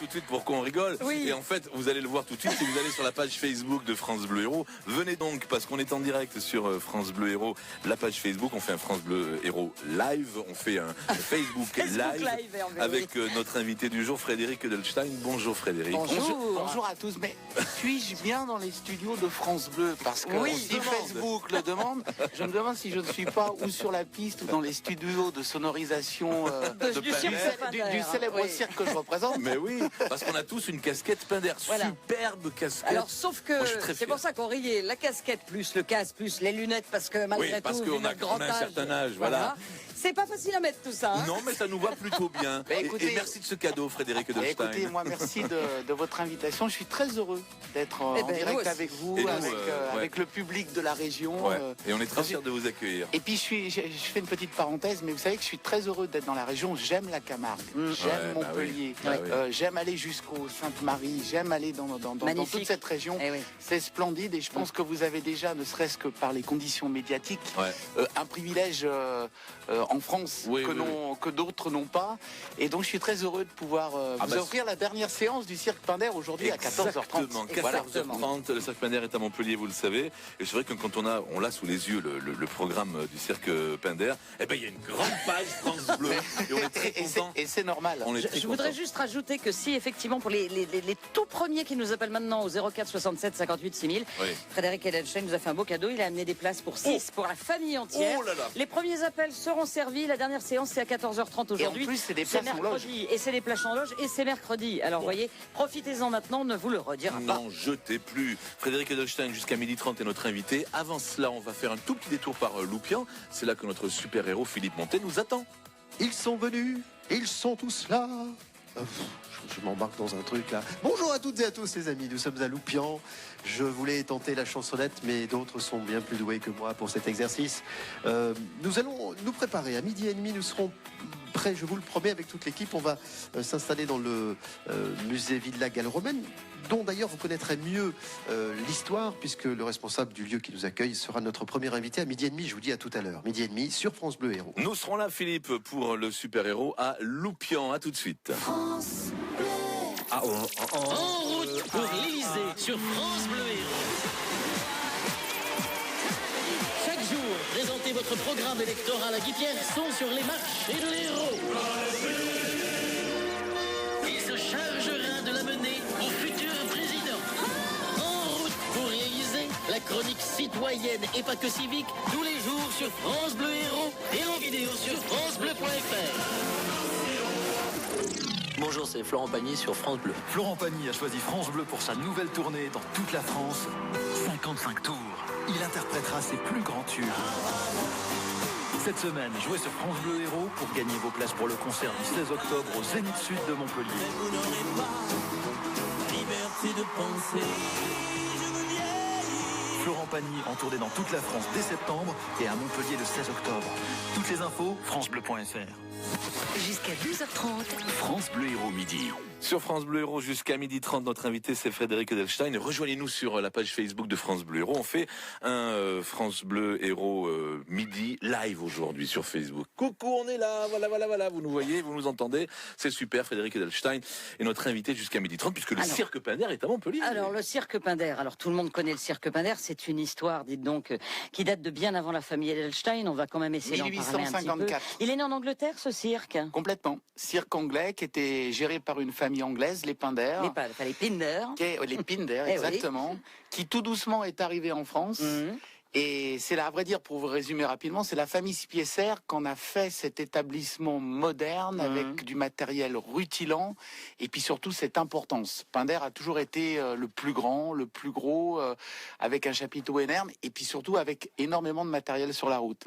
tout de suite pourquoi on rigole. Oui. Et en fait, vous allez le voir tout de suite si vous allez sur la page Facebook de France Bleu Héros. Venez donc, parce qu'on est en direct sur France Bleu Héros, la page Facebook. On fait un France Bleu Héros live. On fait un Facebook live avec notre invité du jour, Frédéric Edelstein. Bonjour Frédéric. Bonjour à tous. Mais suis-je bien dans les studios de France Bleu? Parce que si Facebook le demande, je me demande si je ne suis pas ou sur la piste ou dans les studios de sonorisation du célèbre cirque que je représente. Mais oui, parce qu'on a tous une casquette Pinder. Voilà. Superbe casquette. Alors, sauf que c'est pour ça qu'on riait. La casquette plus le casque plus les lunettes, parce que malgré parce tout, qu'on a un certain âge, voilà. C'est pas facile à mettre tout ça. Hein. Non, mais ça nous va plutôt bien. Et merci de ce cadeau, Frédéric Edelstein. Écoutez, moi, merci de votre invitation. Je suis très heureux d'être en direct avec vous, avec le public de la région. Et on est très fiers de vous accueillir. Et puis, je fais une petite parenthèse, mais vous savez que je suis très heureux d'être dans la région. J'aime la Camargue, j'aime Montpellier, j'aime aller jusqu'au Sainte-Marie, j'aime aller dans toute cette région. C'est splendide et je pense que vous avez déjà, ne serait-ce que par les conditions médiatiques, un privilège en France que d'autres n'ont pas. Et donc je suis très heureux de pouvoir vous offrir la dernière séance du Cirque Pinder aujourd'hui à 14h30. Exactement, 14h30, le Cirque Pinder est à Montpellier, vous le savez. Et c'est vrai que quand on l'a sous les yeux, le programme du Cirque Pinder, il y a une grande page France Bleu. Et on est très contents. Et c'est normal. Je voudrais juste rajouter que si effectivement pour les tout premiers qui nous appellent maintenant au 04 67 58 6000, Frédéric Edelstein nous a fait un beau cadeau. Il a amené des places pour 6 pour la famille entière. Les premiers appels seront servis. La dernière séance c'est à 14h30 aujourd'hui. Et en plus c'est des places en loge. Et c'est des places en loge et c'est mercredi. Alors voyez, profitez-en maintenant, on ne vous le redira pas. Non, jetez plus. Frédéric Edelstein jusqu'à 12h30 est notre invité. Avant cela, on va faire un tout petit détour par Loupian. C'est là que notre super-héros Philippe Montet nous attend. Ils sont venus, ils sont tous là. Je m'embarque dans un truc là. Bonjour à toutes et à tous les amis, nous sommes à Loupian. Je voulais tenter la chansonnette, mais d'autres sont bien plus doués que moi pour cet exercice. Nous allons nous préparer. À 12h30, nous serons prêts, je vous le promets, avec toute l'équipe. On va s'installer dans le musée Villa Gallo-Romaine, dont d'ailleurs vous connaîtrez mieux l'histoire, puisque le responsable du lieu qui nous accueille sera notre premier invité à 12h30. Je vous dis à tout à l'heure. 12h30 sur France Bleu Héros. Nous serons là, Philippe, pour le super-héros à Loupian. À tout de suite. France Bleu. En route pour l'Élysée sur France Bleu Héros. Chaque jour, présentez votre programme électoral à Guy Pierson sur les marchés de l'Héros. Il se chargera de la mener au futur président. En route pour l'Élysée, la chronique citoyenne et pas que civique, tous les jours sur France Bleu Héros et en vidéo sur francebleu.fr. Bonjour, c'est Florent Pagny sur France Bleu. Florent Pagny a choisi France Bleu pour sa nouvelle tournée dans toute la France. 55 tours. Il interprétera ses plus grands tubes. Cette semaine, jouez sur France Bleu Héros pour gagner vos places pour le concert du 16 octobre au Zénith Sud de Montpellier. Vous n'aurez pas la liberté de penser. Je veux vieillir. Florent Pagny en tournée dans toute la France dès septembre et à Montpellier le 16 octobre. Toutes les infos, francebleu.fr. Jusqu'à 12h30. France Bleu Héros midi. Sur France Bleu Héros jusqu'à 12h30, notre invité c'est Frédéric Edelstein. Rejoignez-nous sur la page Facebook de France Bleu Héros. On fait un France Bleu Héros midi live aujourd'hui sur Facebook. Coucou, on est là, voilà, vous nous voyez, vous nous entendez. C'est super, Frédéric Edelstein est notre invité jusqu'à 12h30 puisque le Cirque Pinder est à Montpellier. Alors le Cirque Pinder, tout le monde connaît le Cirque Pinder, c'est une histoire, dites donc, qui date de bien avant la famille Edelstein. On va quand même essayer d'en parler un petit peu. Il est né en Angleterre, ce cirque? Complètement. Cirque anglais qui était géré par une famille anglaise, les Pinder. Les Pinder. Les Pinder, exactement. Qui tout doucement est arrivé en France. Et c'est là, à vrai dire, pour vous résumer rapidement, c'est la famille Spiesser qu'on a fait cet établissement moderne avec du matériel rutilant et puis surtout cette importance. Pinder a toujours été le plus grand, le plus gros, avec un chapiteau énorme et puis surtout avec énormément de matériel sur la route.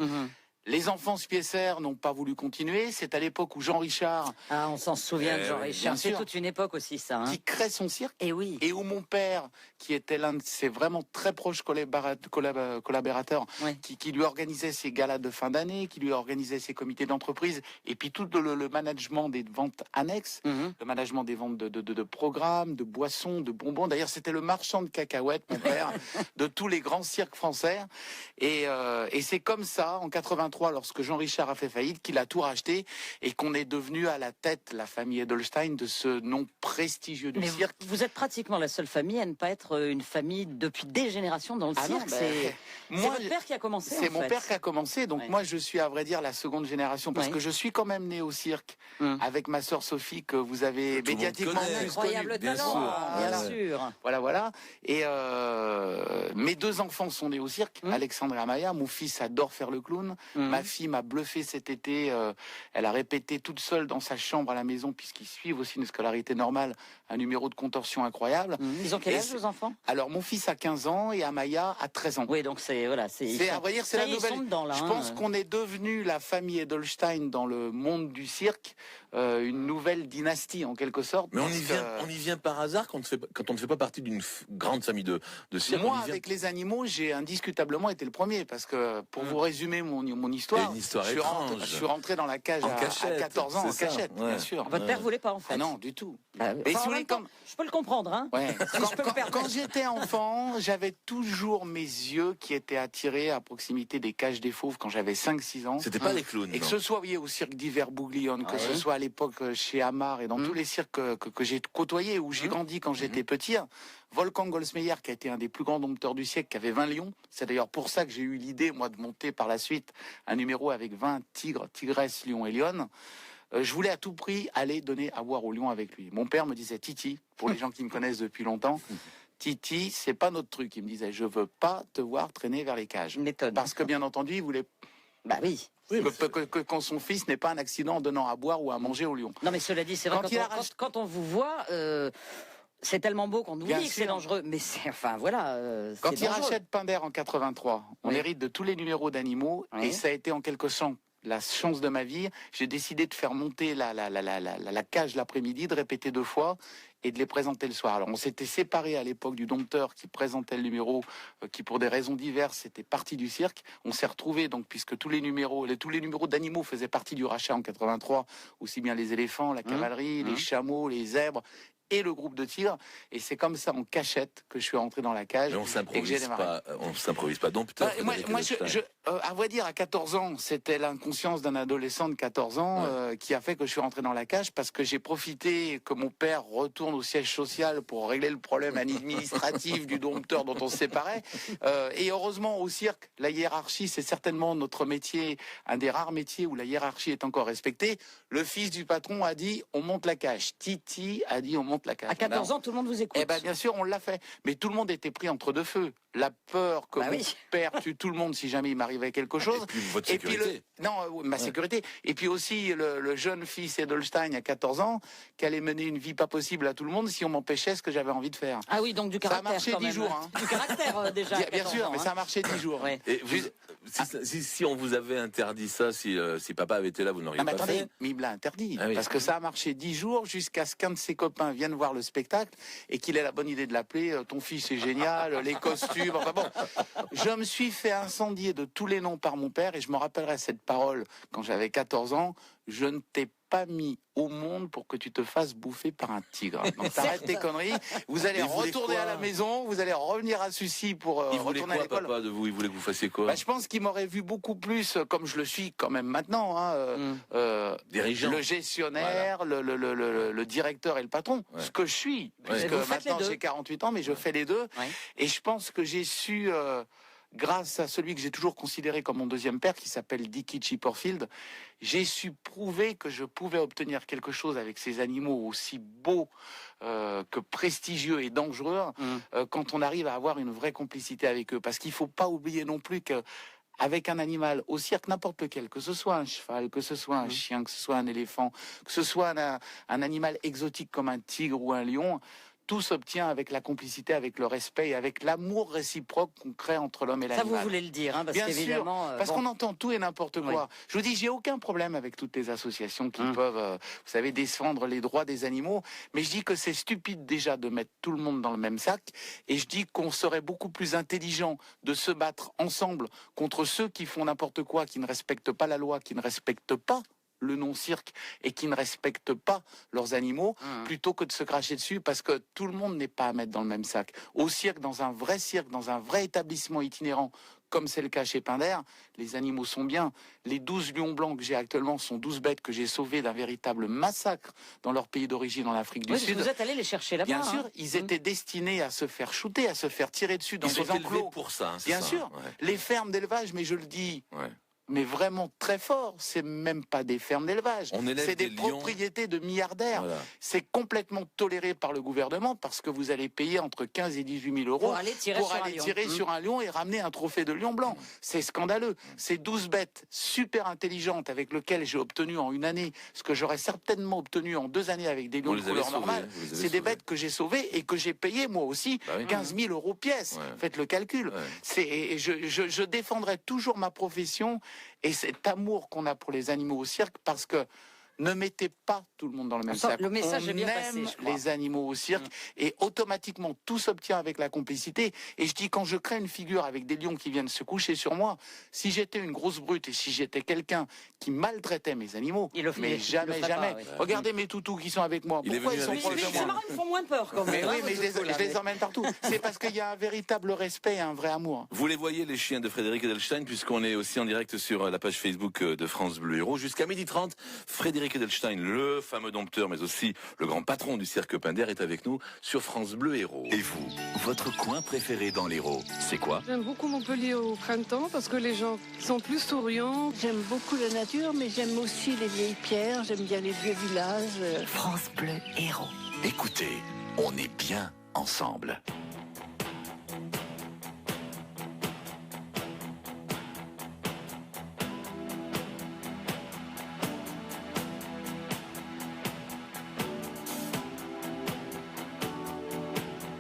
Les enfants Spiesser n'ont pas voulu continuer. C'est à l'époque où Jean Richard... Ah, on s'en souvient de Jean Richard. C'est toute une époque aussi, ça. Qui crée son cirque. Et oui. Et où mon père, qui était l'un de ses vraiment très proches collaborateurs, qui lui organisait ses galas de fin d'année, qui lui organisait ses comités d'entreprise, et puis tout le management des ventes annexes, le management des ventes de programmes, de boissons, de bonbons. D'ailleurs, c'était le marchand de cacahuètes, mon père, de tous les grands cirques français. Et c'est comme ça, en 83, 83, lorsque Jean Richard a fait faillite, qu'il a tout racheté et qu'on est devenu à la tête, la famille Edelstein, de ce nom prestigieux du cirque. Vous êtes pratiquement la seule famille à ne pas être une famille depuis des générations dans le cirque. C'est votre père qui a commencé. C'est mon père qui a commencé, donc moi je suis à vrai dire la seconde génération, parce que je suis quand même né au cirque avec ma sœur Sophie que vous avez médiatiquement incroyable talent, bien sûr. Voilà. Et mes deux enfants sont nés au cirque, Alexandre et Amaya. Mon fils adore faire le clown. Ma fille m'a bluffé cet été. Elle a répété toute seule dans sa chambre à la maison, puisqu'ils suivent aussi une scolarité normale, un numéro de contorsion incroyable. Ils ont quel âge, vos enfants? Alors mon fils a 15 ans et Amaya a 13 ans. Oui, donc c'est à vrai dire, c'est la nouvelle. Je pense qu'on est devenu la famille Edelstein dans le monde du cirque, une nouvelle dynastie en quelque sorte. Mais on y vient par hasard quand on ne fait pas partie d'une grande famille de cirque. Moi, avec les animaux, j'ai indiscutablement été le premier, parce que pour vous résumer mon histoire, je suis rentré dans la cage à 14 ans en cachette, bien sûr. Votre père voulait pas en fait? Ah non, du tout. Et si vous voulez, je peux le comprendre, hein. Quand j'étais enfant, j'avais toujours mes yeux qui étaient attirés à proximité des cages des fauves quand j'avais 5-6 ans. C'était pas les clowns. Et que ce soit au cirque d'hiver Bouglione, que ce soit à l'époque chez Amar et dans tous les cirques que j'ai côtoyés, où j'ai grandi quand j'étais petit. Wolfgang Goldsmeyer, qui a été un des plus grands dompteurs du siècle, qui avait 20 lions. C'est d'ailleurs pour ça que j'ai eu l'idée, moi, de monter par la suite un numéro avec 20 tigres, tigresses, lions et lionnes. Je voulais à tout prix aller donner à boire aux lions avec lui. Mon père me disait, Titi, pour les gens qui me connaissent depuis longtemps, Titi, c'est pas notre truc. Il me disait, je veux pas te voir traîner vers les cages. Parce que bien entendu, il voulait... Bah oui. Que quand son fils n'ait pas un accident en donnant à boire ou à manger aux lions. Non mais cela dit, c'est vrai, quand on vous voit... c'est tellement beau qu'on oublie que c'est dangereux, mais c'est, enfin voilà. Quand il rachète Pinder en 83, on hérite de tous les numéros d'animaux, et ça a été en quelque sorte la chance de ma vie. J'ai décidé de faire monter la cage l'après-midi, de répéter 2 fois et de les présenter le soir. Alors on s'était séparés à l'époque du dompteur qui présentait le numéro, qui pour des raisons diverses était parti du cirque. On s'est retrouvés donc, puisque tous les numéros d'animaux faisaient partie du rachat en 83, aussi bien les éléphants, la cavalerie, les chameaux, les zèbres et le groupe de tigres, et c'est comme ça en cachette que je suis rentré dans la cage. Mais on s'improvise pas dompteur. Moi, à vrai dire, à 14 ans, c'était l'inconscience d'un adolescent de 14 ans qui a fait que je suis rentré dans la cage, parce que j'ai profité que mon père retourne au siège social pour régler le problème administratif du dompteur dont on se séparait. Et heureusement, au cirque, la hiérarchie, c'est certainement notre métier, un des rares métiers où la hiérarchie est encore respectée. Le fils du patron a dit, on monte la cage. Titi a dit, on monte la cage. À 14 ans, tout le monde vous écoute. Eh bien, bien sûr, on l'a fait. Mais tout le monde était pris entre deux feux. La peur que mon père tue tout le monde si jamais il m'arrivait quelque chose. Et puis votre sécurité. Ma sécurité. Et puis aussi le jeune fils Edelstein à 14 ans qui allait mener une vie pas possible à tout le monde si on m'empêchait ce que j'avais envie de faire. Ah oui, donc du caractère. Ça a marché 10 jours. Hein. Du caractère déjà. Bien sûr, mais ça a marché 10 jours. Ouais. Et si on vous avait interdit ça, si papa avait été là, vous n'auriez pas fait. Mais il me l'a interdit. Parce que ça a marché 10 jours jusqu'à ce qu'un de ses copains vienne voir le spectacle et qu'il ait la bonne idée de l'appeler ton fils est génial, les costumes. Enfin bon, je me suis fait incendier de tous les noms par mon père, et je me rappellerai cette parole quand j'avais 14 ans. Je ne t'ai pas mis au monde pour que tu te fasses bouffer par un tigre. Donc t'arrêtes tes conneries. Vous allez retourner à la maison, vous allez revenir à Sucy pour retourner à l'école. Papa de vous, il voulait que vous fassiez quoi? Je pense qu'il m'aurait vu beaucoup plus, comme je le suis quand même maintenant, dirigeant, le gestionnaire, le directeur et le patron. Ce que je suis, puisque maintenant j'ai 48 ans, mais je fais les deux. Et je pense que j'ai su... grâce à celui que j'ai toujours considéré comme mon deuxième père, qui s'appelle Dickie Chipperfield, j'ai su prouver que je pouvais obtenir quelque chose avec ces animaux aussi beaux que prestigieux et dangereux quand on arrive à avoir une vraie complicité avec eux. Parce qu'il ne faut pas oublier non plus que avec un animal au cirque, n'importe lequel, que ce soit un cheval, que ce soit un chien, que ce soit un éléphant, que ce soit un animal exotique comme un tigre ou un lion, tout s'obtient avec la complicité, avec le respect et avec l'amour réciproque qu'on crée entre l'homme et l'animal. Ça, vous voulez le dire, hein, parce Bien qu'évidemment... sûr, parce qu'on entend tout et n'importe quoi. Je vous dis, j'ai aucun problème avec toutes les associations qui peuvent, vous savez, défendre les droits des animaux, mais je dis que c'est stupide déjà de mettre tout le monde dans le même sac, et je dis qu'on serait beaucoup plus intelligent de se battre ensemble contre ceux qui font n'importe quoi, qui ne respectent pas la loi, qui ne respectent pas le non-cirque et qui ne respectent pas leurs animaux, plutôt que de se cracher dessus, parce que tout le monde n'est pas à mettre dans le même sac. Au cirque, dans un vrai établissement itinérant, comme c'est le cas chez Pinder, les animaux sont bien. Les 12 lions blancs que j'ai actuellement sont 12 bêtes que j'ai sauvées d'un véritable massacre dans leur pays d'origine, en Afrique du Sud. Vous êtes allé les chercher là-bas. Bien sûr, ils étaient destinés à se faire shooter, à se faire tirer dessus dans des enclos. Pour ça, hein, bien sûr, les fermes d'élevage, mais je le dis... mais vraiment très fort, c'est même pas des fermes d'élevage, c'est des propriétés de milliardaires. Voilà. C'est complètement toléré par le gouvernement parce que vous allez payer entre 15 et 18 000 euros pour aller tirer sur un lion et ramener un trophée de lion blanc. C'est scandaleux. Ces 12 bêtes super intelligentes avec lesquelles j'ai obtenu en une année ce que j'aurais certainement obtenu en 2 années avec des lions de couleur normale, c'est des bêtes que j'ai sauvées et que j'ai payées moi aussi 15 000 euros pièce. Faites le calcul. Je défendrai toujours ma profession et cet amour qu'on a pour les animaux au cirque, parce que ne mettez pas tout le monde dans le même sac. Le message est bien passé, je crois. Les animaux au cirque et automatiquement tout s'obtient avec la complicité. Et je dis, quand je crée une figure avec des lions qui viennent se coucher sur moi, si j'étais une grosse brute et si j'étais quelqu'un qui maltraitait mes animaux, mais jamais. Regardez mes toutous qui sont avec moi. Pourquoi ils sont proches de moi? C'est marrant, ils font moins peur quand même. Mais oui, mais je les emmène partout. C'est parce qu'il y a un véritable respect et un vrai amour. Vous les voyez, les chiens de Frédéric Edelstein, puisqu'on est aussi en direct sur la page Facebook de France Bleu Héros. Jusqu'à 12h30, Frédéric Edelstein, le fameux dompteur, mais aussi le grand patron du cirque Pinder, est avec nous sur France Bleu Héros. Et vous, votre coin préféré dans l'Hérault, c'est quoi? J'aime beaucoup Montpellier au printemps parce que les gens sont plus souriants. J'aime beaucoup la nature, mais j'aime aussi les vieilles pierres, j'aime bien les vieux villages. France Bleu Héros. Écoutez, on est bien ensemble.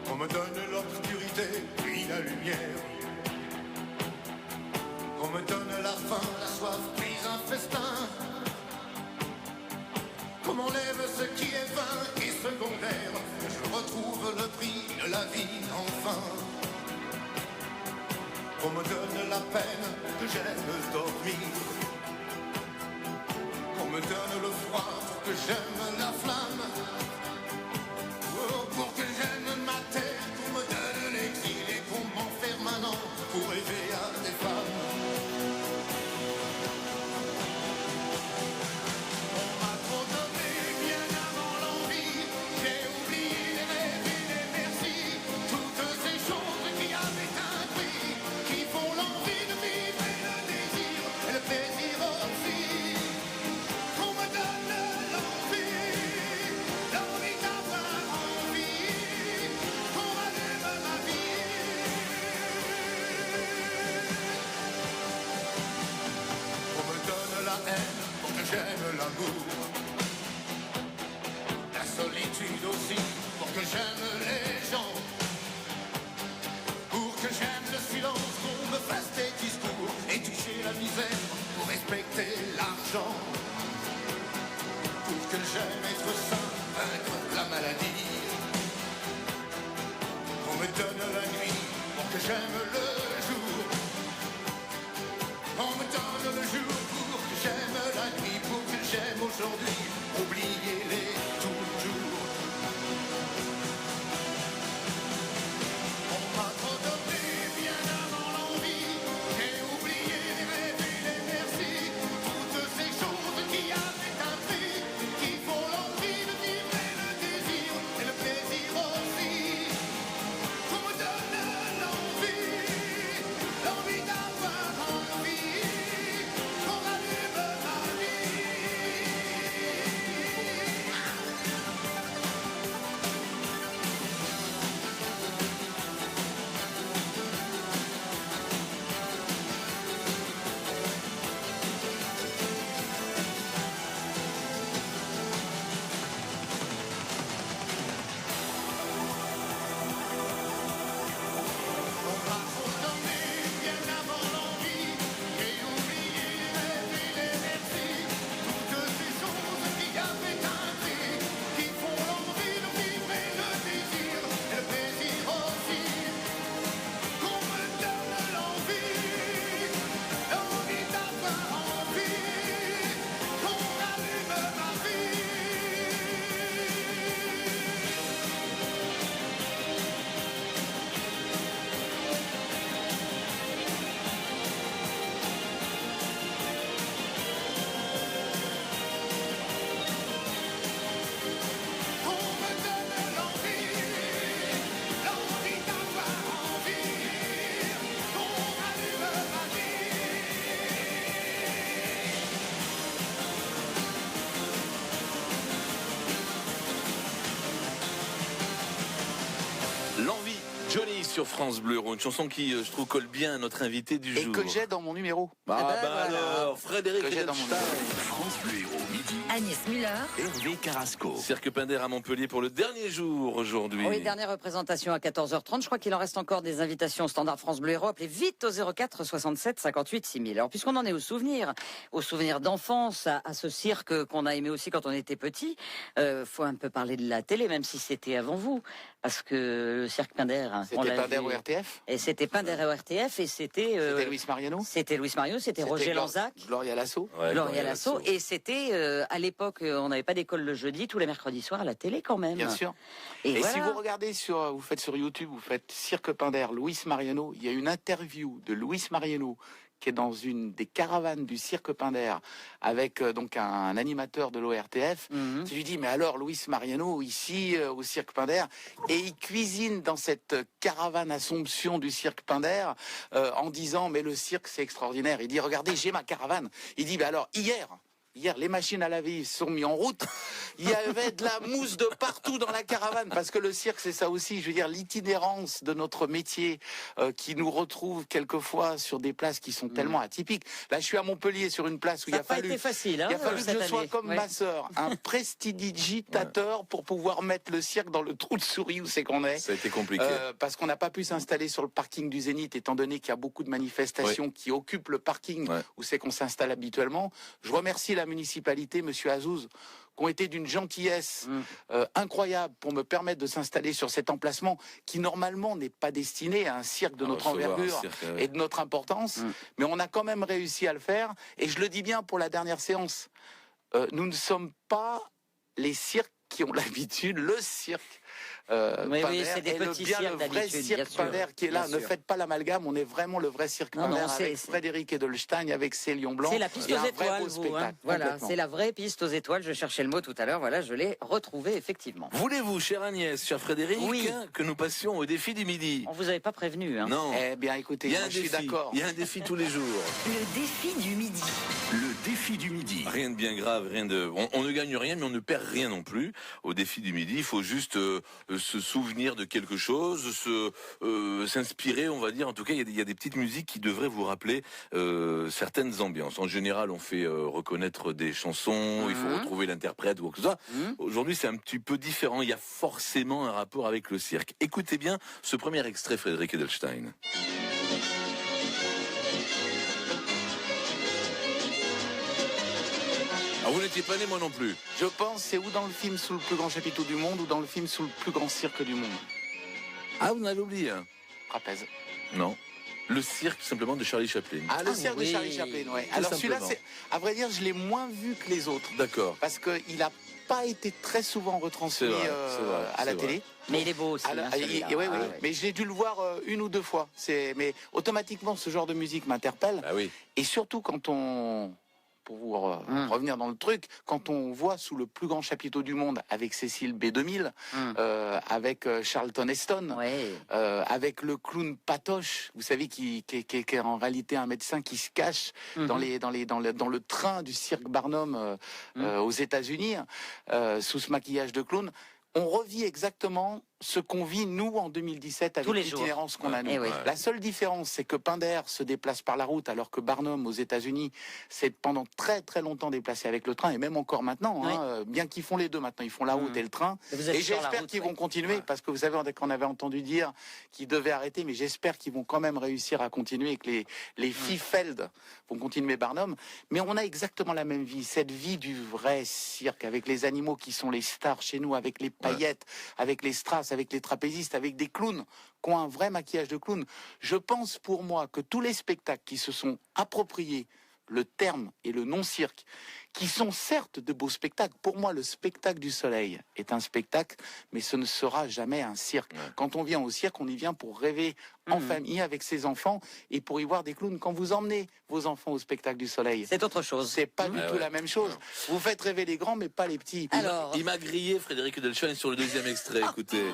On me donne l'obscurité, puis la lumière. On me donne la faim, la soif, puis un festin. Qu'on m'enlève ce qui est vain et secondaire. Je retrouve le prix de la vie, enfin. On me donne la peine que j'aime dormir. On me donne le froid pour que j'aime la flamme. Pour que j'aime ma terre, qu'on me donne l'exil et qu'on m'enferme maintenant pour rêver à des femmes. On m'a trop donné bien avant l'envie, j'ai oublié les rêves et les merci, toutes ces choses qui avaient un prix, qui font l'envie de vivre et le désir et le plaisir aussi. Qu'on me donne l'envie d'avoir envie, qu'on rallume ma vie. On me donne la haine pour que j'aime l'amour, la solitude aussi pour que j'aime les gens, pour que j'aime le silence, qu'on me fasse des discours et toucher la misère pour respecter l'argent. Pour que j'aime être sain, vaincre la maladie. On me donne la nuit pour que j'aime le jour. On me donne le jour pour que j'aime la nuit, pour que j'aime aujourd'hui. Oubliez-les toujours. On m'a trop donné bien avant l'envie. J'ai oublié les rêves et les merci. Toutes ces choses qui avaient un prix, qui font l'envie de vivre et le désir et le plaisir aussi. Qu'on me donne l'envie Johnny sur France Bleu Héros, une chanson qui, je trouve, colle bien à notre invité du jour. Et que j'ai dans mon numéro. Alors, Frédéric Edelstein. France Bleu Héros, midi. Agnès Muller. Hervé Carrasco. Cirque Pinder à Montpellier pour le dernier jour aujourd'hui. Oui, dernière représentation à 14h30. Je crois qu'il en reste encore des invitations au standard France Bleu Héros. Appelez vite au 04 67 58 6000. Alors, puisqu'on en est au souvenir d'enfance, à ce cirque qu'on a aimé aussi quand on était petit, faut un peu parler de la télé, même si c'était avant vous. Parce que le cirque Pinder, c'était Pinder au RTF. Et c'était Pinder au RTF et c'était Louis Mariano. C'était Louis Mariano, c'était Roger Lanzac. Gloria Lasso. Ouais, Gloria Lasso. Et c'était à l'époque, on n'avait pas d'école le jeudi, tous les mercredis soirs à la télé quand même. Bien sûr. Et voilà. Si vous regardez vous faites sur YouTube, vous faites Cirque Pinder, Louis Mariano, il y a une interview de Louis Mariano qui est dans une des caravanes du Cirque Pinder avec donc un animateur de l'ORTF. Je lui dis, mais alors Louis Mariano ici au Cirque Pinder, et il cuisine dans cette caravane Assomption du Cirque Pinder en disant, mais le cirque c'est extraordinaire. Il dit, regardez, j'ai ma caravane. Il dit, mais alors hier, les machines à laver se sont mises en route. Il y avait de la mousse de partout dans la caravane. Parce que le cirque, c'est ça aussi. Je veux dire, l'itinérance de notre métier qui nous retrouve quelquefois sur des places qui sont tellement atypiques. Là, je suis à Montpellier sur une place où il a fallu que je sois comme ma sœur, un prestidigitateur pour pouvoir mettre le cirque dans le trou de souris où c'est qu'on est. Ça a été compliqué. Parce qu'on n'a pas pu s'installer sur le parking du Zénith, étant donné qu'il y a beaucoup de manifestations qui occupent le parking où c'est qu'on s'installe habituellement. Je remercie la municipalité, monsieur Azouz, qui ont été d'une gentillesse incroyable pour me permettre de s'installer sur cet emplacement qui normalement n'est pas destiné à un cirque de notre envergure et de notre importance, mais on a quand même réussi à le faire, et je le dis bien pour la dernière séance, nous ne sommes pas les cirques qui ont l'habitude, le cirque Pinder c'est des petits bien cirques le vrai cirque Pinder qui est là. Ne faites pas l'amalgame, on est vraiment le vrai cirque Pinder avec Frédéric Edelstein, avec ses lions blancs. C'est la piste aux étoiles, voilà, c'est la vraie piste aux étoiles. Je cherchais le mot tout à l'heure, voilà, je l'ai retrouvé effectivement. Voulez-vous, chère Agnès, cher Frédéric, que nous passions au défi du midi? On vous avait pas prévenu, hein. Non. Eh bien, écoutez, moi, je suis d'accord. Il y a un défi tous les jours. Le défi du midi. Le défi du midi. Rien de bien grave, on ne gagne rien, mais on ne perd rien non plus. Au défi du midi, il faut juste se souvenir de quelque chose, s'inspirer, on va dire. En tout cas, il y a des petites musiques qui devraient vous rappeler certaines ambiances. En général, on fait reconnaître des chansons, il faut retrouver l'interprète ou quoi que ce soit. Aujourd'hui, c'est un petit peu différent. Il y a forcément un rapport avec le cirque. Écoutez bien ce premier extrait, Frédéric Edelstein. Ah, vous n'étiez pas né, moi non plus. Je pense, c'est ou dans le film Sous le plus grand chapiteau du monde ou dans le film Sous le plus grand cirque du monde. Ah, vous en avez oublié un? Trapèze. Non. Le cirque, simplement, de Charlie Chaplin. Ah, le cirque de Charlie Chaplin, oui. Alors celui-là, à vrai dire, je l'ai moins vu que les autres. D'accord. Parce qu'il n'a pas été très souvent retransmis à la télé. Mais il est beau aussi. Oui. Mais j'ai dû le voir une ou deux fois. Mais automatiquement, ce genre de musique m'interpelle. Ah oui. Et surtout quand pour vous revenir dans le truc, quand on voit Sous le plus grand chapiteau du monde avec Cécile B2000, avec Charlton Heston, avec le clown Patoche, vous savez, qui est en réalité un médecin qui se cache dans le train du cirque Barnum aux États-Unis, sous ce maquillage de clown. On revit exactement ce qu'on vit, nous, en 2017, avec l'itinérance qu'on a, nous. La seule différence, c'est que Pinder se déplace par la route, alors que Barnum, aux États-Unis, s'est pendant très très longtemps déplacé avec le train, et même encore maintenant, bien qu'ils font les deux maintenant, ils font la route et le train. Et j'espère qu'ils vont continuer, parce que vous savez qu'on avait entendu dire qu'ils devaient arrêter, mais j'espère qu'ils vont quand même réussir à continuer, et que les Fiefeld vont continuer Barnum. Mais on a exactement la même vie, cette vie du vrai cirque, avec les animaux qui sont les stars chez nous, avec les paillettes, avec les strass, avec les trapézistes, avec des clowns qui ont un vrai maquillage de clown. Je pense pour moi que tous les spectacles qui se sont appropriés le terme et le non-cirque, qui sont certes de beaux spectacles. Pour moi, le spectacle du soleil est un spectacle, mais ce ne sera jamais un cirque. Quand on vient au cirque, on y vient pour rêver en famille avec ses enfants et pour y voir des clowns. Quand vous emmenez vos enfants au spectacle du soleil, c'est autre chose. C'est pas du tout la même chose. Vous faites rêver les grands, mais pas les petits. Alors, il m'a grillé, Frédéric Edelstein, sur le deuxième extrait. Écoutez.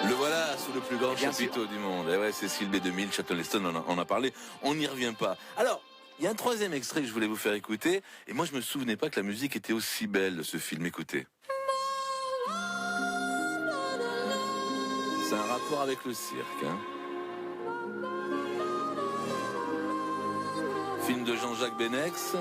Le voilà, sous le plus grand chapiteau du monde. Et ouais, Cécile B2000, Charlton Heston, on en a parlé. On n'y revient pas. Alors, il y a un troisième extrait que je voulais vous faire écouter. Et moi, je me souvenais pas que la musique était aussi belle de ce film. Écoutez. C'est un rapport avec le cirque. Hein. Film de Jean-Jacques Benex,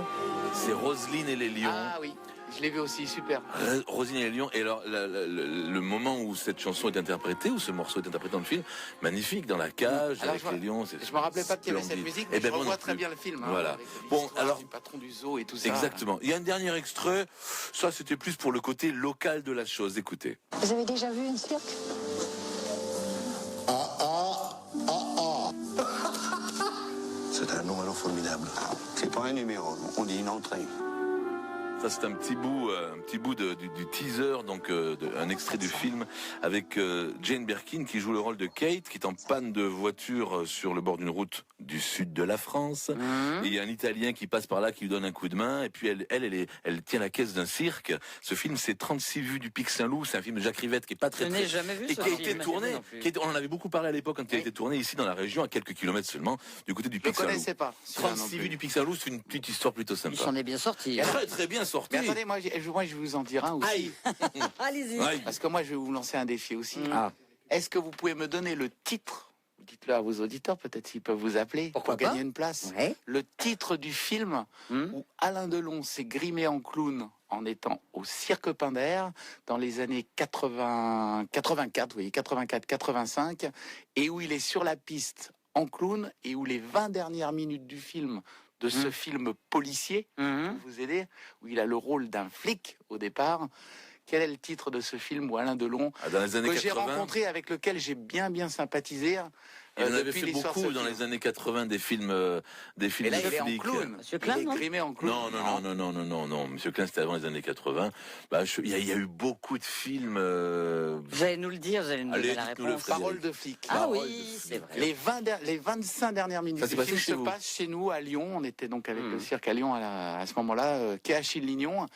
c'est Roselyne et les lions. Ah oui, je l'ai vu aussi, super. Roselyne et les lions, et alors le moment où cette chanson est interprétée, où ce morceau est interprété dans le film, magnifique, dans la cage, alors avec les lions. Je me rappelais pas qu'il y avait cette musique, mais je revois très bien le film. Voilà. Hein, bon, alors du patron du zoo et tout ça. Exactement. Il y a un dernier extrait, ça c'était plus pour le côté local de la chose, écoutez. Vous avez déjà vu un cirque? C'est un nom alors formidable. C'est pas un numéro, on dit une entrée. Ça c'est un petit bout du teaser, donc un extrait du film avec Jane Birkin qui joue le rôle de Kate, qui est en panne de voiture sur le bord d'une route du sud de la France. Et il y a un Italien qui passe par là, qui lui donne un coup de main, et puis elle tient la caisse d'un cirque. Ce film, c'est 36 vues du Pic Saint-Loup. C'est un film de Jacques Rivette qui est pas très. Je n'ai jamais vu et ce qui a film. été tourné. On en avait beaucoup parlé à l'époque quand il a été tourné ici dans la région, à quelques kilomètres seulement, du côté du Pic Saint-Loup. Je ne connaissais pas. 36 vues du Pic Saint-Loup, c'est une petite histoire plutôt sympa. Il s'en est bien sorti. Très très bien sorti. Mais attendez, moi je vais vous en dire un aussi. Allez-y. Parce que moi je vais vous lancer un défi aussi. Ah. Est-ce que vous pouvez me donner le titre? Dites-le à vos auditeurs, peut-être s'ils peuvent vous appeler pour gagner une place. Ouais. Le titre du film où Alain Delon s'est grimé en clown en étant au Cirque Pinder dans les années 84, vous voyez, 84-85, et où il est sur la piste en clown, et où les 20 dernières minutes du film, de ce film policier, pour vous aider, où il a le rôle d'un flic au départ. Quel est le titre de ce film où Alain Delon, dans les années que j'ai 80, rencontré, avec lequel j'ai bien sympathisé. Il en avait fait beaucoup dans les années 80, des films Et là, il est en flics. clown. Monsieur Il Klein, est non grimé en clown. Non. Monsieur Klein, c'était avant les années 80. Il y a eu beaucoup de films. Vous allez nous le dire, vous allez nous donner la réponse. Parole de flic. Ah oui, c'est vrai. Les 25 dernières minutes du film se passent chez nous à Lyon. On était donc avec le cirque à Lyon à ce moment-là, quai Achille-Lignon.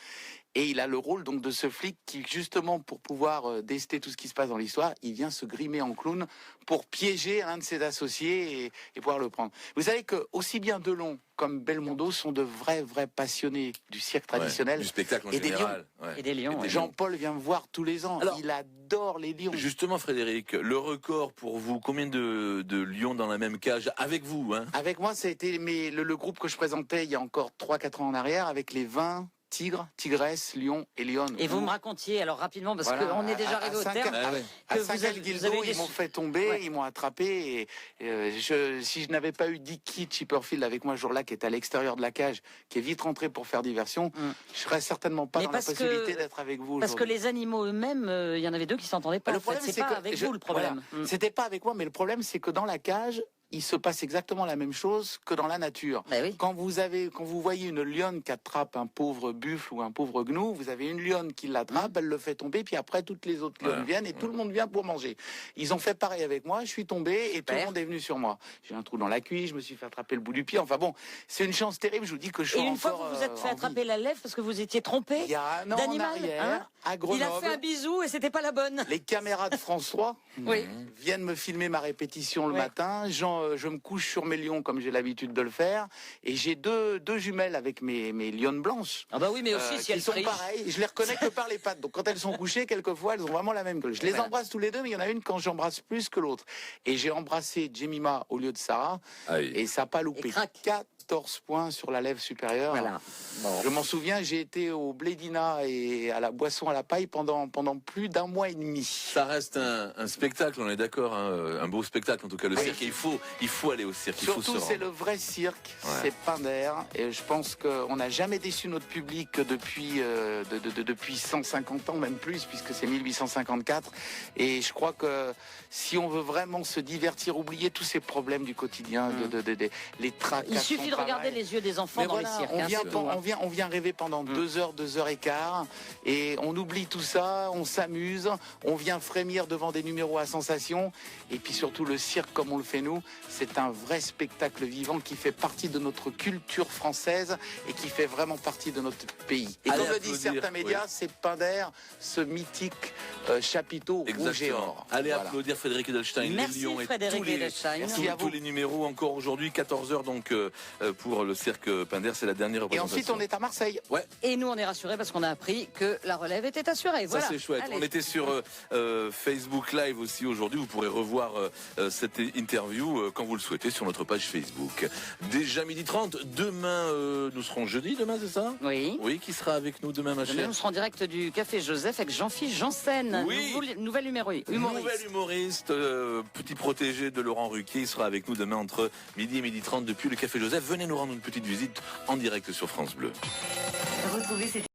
Et il a le rôle donc de ce flic qui, justement, pour pouvoir déceler tout ce qui se passe dans l'histoire, il vient se grimer en clown pour piéger un de ses associés et pouvoir le prendre. Vous savez que aussi bien Delon comme Belmondo sont de vrais passionnés du cirque traditionnel, du spectacle en et général. Et des lions. Jean-Paul vient me voir tous les ans. Alors, il adore les lions. Justement, Frédéric, le record pour vous, combien de lions dans la même cage avec vous, hein? Avec moi, ça a été le groupe que je présentais il y a encore 3-4 ans en arrière, avec les 20 tigres, tigresses, lions et lionnes. Et vous me racontiez, alors rapidement, parce qu'on est déjà arrivé au terme. À Saint-Gildo, ils m'ont fait tomber, ils m'ont attrapé. Et, si je n'avais pas eu Dicky Chipperfield avec moi ce jour-là, qui est à l'extérieur de la cage, qui est vite rentré pour faire diversion, je serais certainement pas dans la possibilité d'être avec vous. Parce que les animaux eux-mêmes, il y en avait deux qui s'entendaient pas. Le problème, c'est pas avec vous le problème. Voilà. C'était pas avec moi, mais le problème, c'est que dans la cage, il se passe exactement la même chose que dans la nature. Oui. Quand vous voyez une lionne qui attrape un pauvre buffle ou un pauvre gnou, vous avez une lionne qui l'attrape, elle le fait tomber, puis après toutes les autres lionnes viennent et tout le monde vient pour manger. Ils ont fait pareil avec moi, je suis tombé et tout le monde est venu sur moi. J'ai un trou dans la cuisse, je me suis fait attraper le bout du pied. Enfin bon, c'est une chance terrible, je vous dis que je suis encore. Et une fois vous vous êtes fait attraper la lèvre parce que vous étiez trompé il y a un an en arrière, à Grenoble. Il a fait un bisou et c'était pas la bonne. Les caméras de France 3 viennent me filmer ma répétition le matin. Je me couche sur mes lions comme j'ai l'habitude de le faire, et j'ai deux jumelles avec mes lionnes blanches. Ah bah oui, mais aussi si elles sont pareilles. Je les reconnais que par les pattes. Donc quand elles sont couchées, quelquefois elles ont vraiment la même gueule. Je les embrasse tous les deux, mais il y en a une quand j'embrasse plus que l'autre. Et j'ai embrassé Jemima au lieu de Sarah, et ça n'a pas loupé. 14 points sur la lèvre supérieure. Voilà. Bon. Je m'en souviens, j'ai été au Blédina et à la boisson à la paille pendant plus d'un mois et demi. Ça reste un spectacle, on est d'accord, hein, un beau spectacle en tout cas, le cirque. Il faut aller au cirque. Surtout, c'est le vrai cirque, c'est Pinder, et je pense qu'on n'a jamais déçu notre public depuis 150 ans, même plus, puisque c'est 1854. Et je crois que si on veut vraiment se divertir, oublier tous ces problèmes du quotidien, les tracas. Il suffit de regarder les yeux des enfants dans les cirques. On vient rêver pendant 2 heures, 2 heures et quart, et on oublie tout ça, on s'amuse, on vient frémir devant des numéros à sensation, et puis surtout le cirque comme on le fait nous, c'est un vrai spectacle vivant qui fait partie de notre culture française et qui fait vraiment partie de notre pays. Et comme le disent certains médias, c'est Pinder, ce mythique chapiteau rouge et or. Allez applaudir Frédéric Edelstein, Merci les lions Frédéric et Edelstein. tous les numéros encore aujourd'hui, 14h donc pour le cirque Pinder. C'est la dernière Et représentation. ensuite, on est à Marseille. Ouais. Et nous, on est rassurés parce qu'on a appris que la relève était assurée. Voilà. Ça, c'est chouette. Allez. On était sur Facebook Live aussi aujourd'hui. Vous pourrez revoir cette interview quand vous le souhaitez sur notre page Facebook. Déjà 12h30. Demain, nous serons jeudi. Demain, c'est ça? Oui. Oui, qui sera avec nous demain, ma Demain, chère? nous serons en direct du Café Joseph avec Jean-Philippe Janssen. Oui. Nouvel humoriste. Nouvel humoriste, petit protégé de Laurent Ruquier. Il sera avec nous demain entre midi et 12h30 depuis le Café Joseph. Venez nous rendre une petite visite en direct sur France Bleu. Retrouvez cette